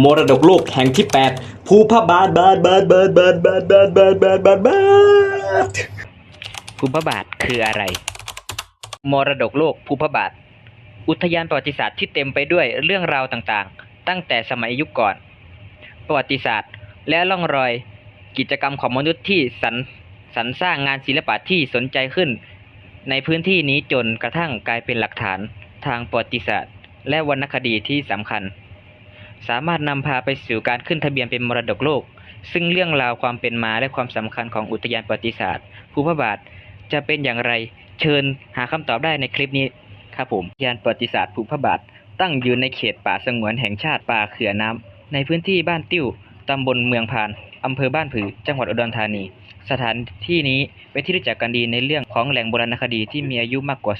มรดกโลกแห่งที่8ภูพระบาทภูพระบาทคืออะไรมรดกโลกภูพระบาทอุทยานประวัติศาสตร์ที่เต็มไปด้วยเรื่องราวต่างๆตั้งแต่สมัยยุคก่อนประวัติศาสตร์และร่องรอยกิจกรรมของมนุษย์ที่สรรสร้างงานศิลปะที่สนใจขึ้นในพื้นที่นี้จนกระทั่งกลายเป็นหลักฐานทางประวัติศาสตร์และวรรณคดีที่สำคัญสามารถนำพาไปสู่การขึ้นทะเบียนเป็นมรดกโลกซึ่งเรื่องราวความเป็นมาและความสำคัญของอุทยานประวัติศาสตร์ภูพระบาทจะเป็นอย่างไรเชิญหาคำตอบได้ในคลิปนี้ครับผมอุทยานประวัติศาสตร์ภูพระบาทตั้งอยู่ในเขตป่าสงวนแห่งชาติป่าเขื่อน้ำในพื้นที่บ้านติ้วตำบลเมืองพานอำเภอบ้านผือจังหวัดอุดรธานีสถานที่นี้เป็นที่รู้จักกันดีในเรื่องของแหล่งโบราณคดีที่มีอายุมากกว่า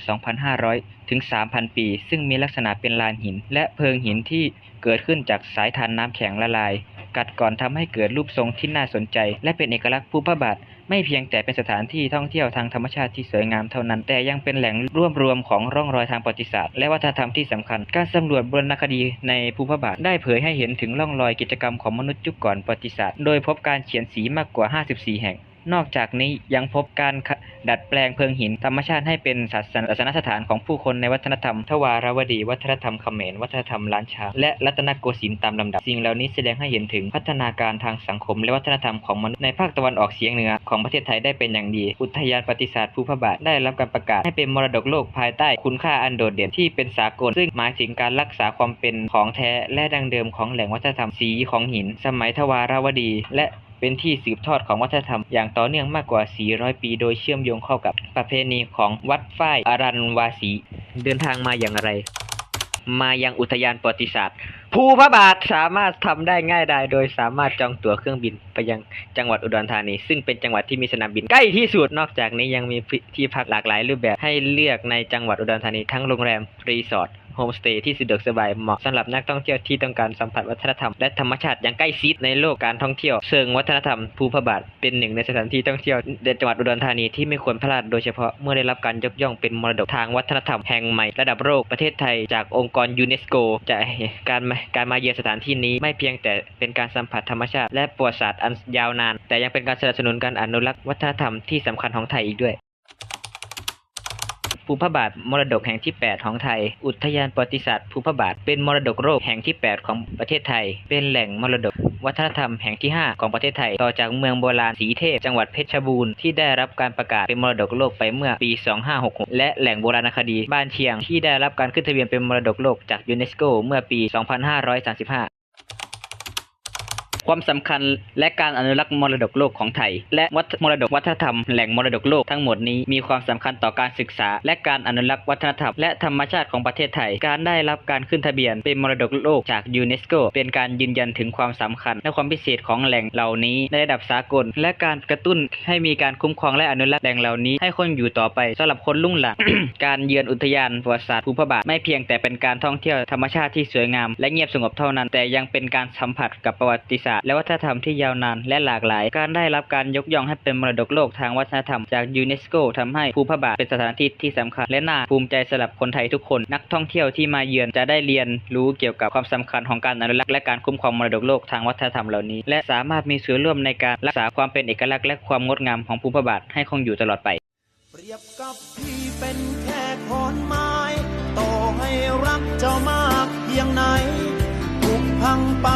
2,500 ถึง 3,000 ปีซึ่งมีลักษณะเป็นลานหินและเพิงหินที่เกิดขึ้นจากสายทานน้ำแข็งละลายกัดก่อนทำให้เกิดรูปทรงที่น่าสนใจและเป็นเอกลักษณ์ภูพระบาทไม่เพียงแต่เป็นสถานที่ท่องเที่ยวทางธรรมชาติที่สวยงามเท่านั้นแต่ยังเป็นแหล่งรวมของร่องรอยทางประวัติศาสตร์และวัฒนธรรมที่สำคัญการสำรวจโบราณคดีในภูพระบาทได้เผยให้เห็นถึงร่องรอยกิจกรรมของมนุษย์ยุคก่อนประวัติศาสตร์โดยพบการเขียนสีมากกว่า 54 แห่งนอกจากนี้ยังพบการดัดแปลงเพิงหินธรรมชาติให้เป็นศาสนสถานของผู้คนในวัฒนธรรมทวารวดีวัฒนธรรมเขมรวัฒนธรรมล้านช้างและรัตนโกสินทร์ตามลำดับสิ่งเหล่านี้แสดงให้เห็นถึงพัฒนาการทางสังคมและวัฒนธรรมของมนุษย์ในภาคตะวันออกเฉียงเหนือของประเทศไทยได้เป็นอย่างดีอุทยานประวัติศาสตร์ภูพระบาทได้รับการประกาศให้เป็นมรดกโลกภายใต้คุณค่าอันโดดเด่นที่เป็นสากลซึ่งหมายถึงการรักษาความเป็นของแท้และดั้งเดิมของแหล่งวัฒนธรรมสีของหินสมัยทวารวดีและเป็นที่สืบทอดของวัฒนธรรมอย่างต่อเนื่องมากกว่า 400 ปีโดยเชื่อมโยงเข้ากับประเพณีของวัดฝ้ายอารันวาสีเดินทางมาอย่างไรมายังอุทยานประวัติศาสตร์ภูพระบาทสามารถทำได้ง่ายดายโดยสามารถจองตั๋วเครื่องบินไปยังจังหวัดอุดรธานีซึ่งเป็นจังหวัดที่มีสนามบินใกล้ที่สุดนอกจากนี้ยังมีที่พักหลากหลายรูปแบบให้เลือกในจังหวัดอุดรธานีทั้งโรงแรมรีสอร์ทโฮมสเตย์ที่สะดวกสบายเหมาะสำหรับนักท่องเที่ยวที่ต้องการสัมผัสวัฒนธรรมและธรรมชาติอย่างใกล้ชิดในโลกการท่องเที่ยวเชิงวัฒนธรรมภูพระบาทเป็นหนึ่งในสถานที่ท่องเที่ยวในจังหวัดอุดรธานีที่ไม่ควรพลาดโดยเฉพาะเมื่อได้รับการยกย่องเป็นมรดกทางวัฒนธรรมแห่งใหม่ระดับโลกประเทศไทยจากองค์กรยูเนสโกจะการมาเยือนสถานที่นี้ไม่เพียงแต่เป็นการสัมผัสธรรมชาติและประวัติศาสตร์อันยาวนานแต่ยังเป็นการสนับสนุนการอนุรักษ์วัฒนธรรมที่สำคัญของไทยอีกด้วยภูพระบาทมรดกแห่งที่8ของไทยอุทยานประวัติศาสตร์ภูพระบาทเป็นมรดกโลกแห่งที่8ของประเทศไทยเป็นแหล่งมรดกวัฒนธรรมแห่งที่5ของประเทศไทยต่อจากเมืองโบราณสีเทพจังหวัดเพชรบูรณ์ที่ได้รับการประกาศเป็นมรดกโลกไปเมื่อปี 2566 และแหล่งโบราณคดีบ้านเชียงที่ได้รับการขึ้นทะเบียนเป็นมรดกโลกจากยูเนสโกเมื่อปี 2535ความสำคัญและการอนุรักษ์มรดกโลกของไทยและมรดกวัฒนธรรมแหล่งมรดกโลกทั้งหมดนี้มีความสำคัญต่อการศึกษาและการอนุรักษ์วัฒนธรรมและธรรมชาติของประเทศไทยการได้รับการขึ้นทะเบียนเป็นมรดกโลกจากยูเนสโกเป็นการยืนยันถึงความสำคัญและความพิเศษของแหล่งเหล่านี้ในระดับสากลและการกระตุ้นให้มีการคุ้มครองและอนุรักษ์แหล่งเหล่านี้ให้คงอยู่ต่อไปสำหรับคนรุ่นหลัง การเยือนอุทยานประวัติศาสตร์ภูพระบาทไม่เพียงแต่เป็นการท่องเที่ยวธรรมชาติที่สวยงามและเงียบสงบเท่านั้นแต่ยังเป็นการสัมผัสกับประวัติศาสตร์และวัฒนธรรมที่ยาวนานและหลากหลายการได้รับการยกย่องให้เป็นมรดกโลกทางวัฒนธรรมจากยูเนสโกทำให้ภูพระบาทเป็นสถานที่ที่สำคัญและน่าภูมิใจสำหรับคนไทยทุกคนนักท่องเที่ยวที่มาเยือนจะได้เรียนรู้เกี่ยวกับความสำคัญของการอนุรักษ์และการคุ้มครองมรดกโลกทางวัฒนธรรมเหล่านี้และสามารถมีส่วนร่วมในการรักษาความเป็นเอกลักษณ์และความงดงามของภูพระบาทให้คงอยู่ตลอดไปเปรียบกับพี่เป็นแค่ขอนไม้ต่อให้รักเจ้ามากเพียงไหนถูกพังไป